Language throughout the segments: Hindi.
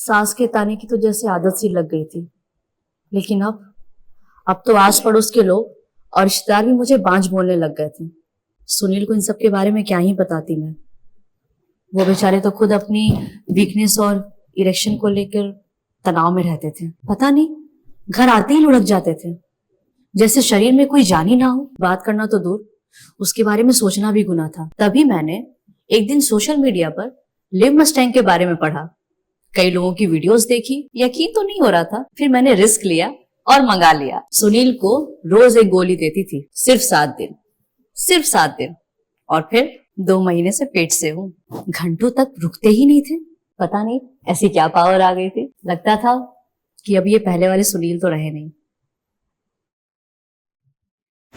सास के ताने की तो जैसे आदत सी लग गई थी। लेकिन अब तो आस पड़ोस के लोग और रिश्तेदार भी मुझे बांझ बोलने लग गए थे। सुनील को इन सब के बारे में क्या ही बताती मैं। वो बेचारे तो खुद अपनी वीकनेस और इरेक्शन को लेकर तनाव में रहते थे। पता नहीं, घर आते ही लुढ़क जाते थे, जैसे शरीर में कोई जान ही ना हो। बात करना तो दूर, उसके बारे में सोचना भी गुनाह था। तभी मैंने एक दिन सोशल मीडिया पर लिव मस्टैंग के बारे में पढ़ा। कई लोगों की वीडियोस देखी, यकीन तो नहीं हो रहा था। फिर मैंने रिस्क लिया और मंगा लिया। सुनील को रोज एक गोली देती थी, सिर्फ 7 दिन, सिर्फ 7 दिन। और फिर 2 महीने से पेट से हूँ। घंटों तक रुकते ही नहीं थे। पता नहीं ऐसी क्या पावर आ गई थी। लगता था कि अब ये पहले वाले सुनील तो रहे नहीं।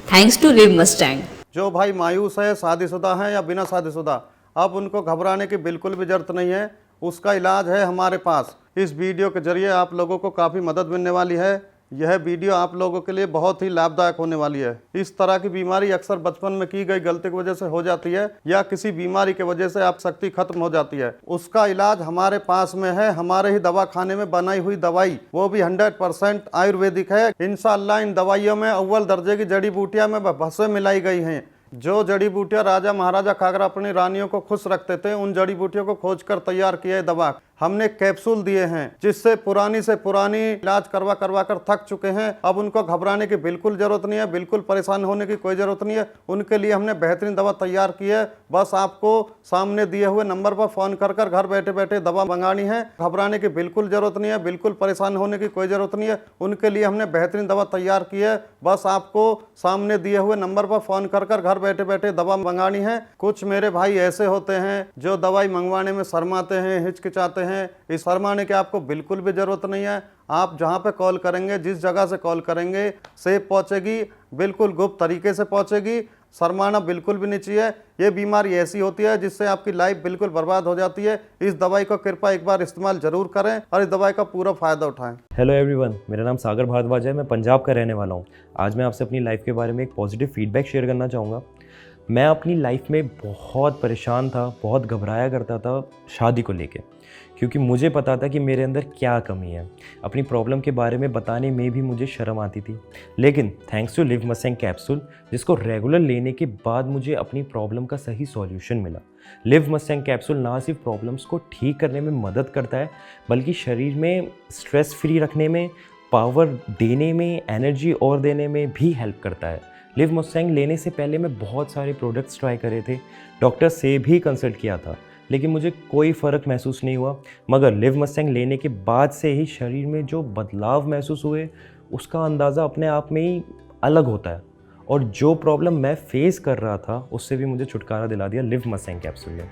Thanks to Liv Mustang. जो भाई मायूस है, शादीशुदा है या बिना शादीशुदा, अब उनको घबराने की बिल्कुल भी जरूरत नहीं है। उसका इलाज है हमारे पास। इस वीडियो के जरिए आप लोगों को काफ़ी मदद मिलने वाली है। यह वीडियो आप लोगों के लिए बहुत ही लाभदायक होने वाली है। इस तरह की बीमारी अक्सर बचपन में की गई गलती की वजह से हो जाती है या किसी बीमारी की वजह से आप शक्ति खत्म हो जाती है। उसका इलाज हमारे पास में है। हमारे ही दवा खाने में बनाई हुई दवाई, वो भी 100% आयुर्वेदिक है। इंशाअल्लाह इन दवाइयों में अव्वल दर्जे की जड़ी बूटियां में भस्म मिलाई गई हैं। जो जड़ी बूटियां राजा महाराजा खाकर अपनी रानियों को खुश रखते थे, उन जड़ी बूटियों को खोजकर तैयार किया दवा। हमने कैप्सूल दिए हैं जिससे पुरानी से पुरानी इलाज करवा करवा कर थक चुके हैं। अब उनको घबराने की बिल्कुल जरूरत नहीं है, बिल्कुल परेशान होने की कोई जरूरत नहीं है। उनके लिए हमने बेहतरीन दवा तैयार की है। बस आपको सामने दिए हुए नंबर पर फोन कर कर घर बैठे बैठे दवा मंगानी है। घबराने की बिल्कुल जरूरत नहीं है, बिल्कुल परेशान होने की कोई जरूरत नहीं है। उनके लिए हमने बेहतरीन दवा तैयार की है। बस आपको सामने दिए हुए नंबर पर फोन कर कर घर बैठे बैठे दवा मंगानी है। कुछ मेरे भाई ऐसे होते हैं जो दवाई मंगवाने में शर्माते हैं, हिचकिचाते हैं। इस शर्माने की आपको बिल्कुल भी जरूरत नहीं है। आप जहां पे कॉल करेंगे, जिस जगह से कॉल करेंगे, सेफ पहुंचेगी, बिल्कुल गुप्त तरीके से पहुंचेगी। शर्माना बिल्कुल भी नहीं चाहिए। ये बीमारी ऐसी होती है जिससे आपकी लाइफ बिल्कुल बर्बाद हो जाती है। इस दवाई को कृपया एक बार इस्तेमाल जरूर करें और इस दवाई का पूरा फायदा उठाएं। हेलो एवरीवन, मेरा नाम सागर भारद्वाज है। मैं पंजाब का रहने वाला हूँ। आज मैं आपसे अपनी लाइफ के बारे में एक पॉजिटिव फीडबैक शेयर करना चाहूँगा। मैं अपनी लाइफ में बहुत परेशान था, बहुत घबराया करता था शादी को लेके, क्योंकि मुझे पता था कि मेरे अंदर क्या कमी है। अपनी प्रॉब्लम के बारे में बताने में भी मुझे शर्म आती थी। लेकिन thanks to Liv Mustang capsule, जिसको रेगुलर लेने के बाद मुझे अपनी प्रॉब्लम का सही सॉल्यूशन मिला। लिव मस्टैंग कैप्सूल ना सिर्फ प्रॉब्लम्स को ठीक करने में मदद करता है, बल्कि शरीर में स्ट्रेस फ्री रखने में, पावर देने में, एनर्जी और देने में भी हेल्प करता है। लिव मस्टैंग लेने से पहले मैं बहुत सारे प्रोडक्ट्स ट्राई करे थे, डॉक्टर से भी कंसल्ट किया था, लेकिन मुझे कोई फ़र्क महसूस नहीं हुआ। मगर लिव मस्टैंग लेने के बाद से ही शरीर में जो बदलाव महसूस हुए, उसका अंदाज़ा अपने आप में ही अलग होता है। और जो प्रॉब्लम मैं फेस कर रहा था, उससे भी मुझे छुटकारा दिला दिया लिव मस्टैंग कैप्सूल ने।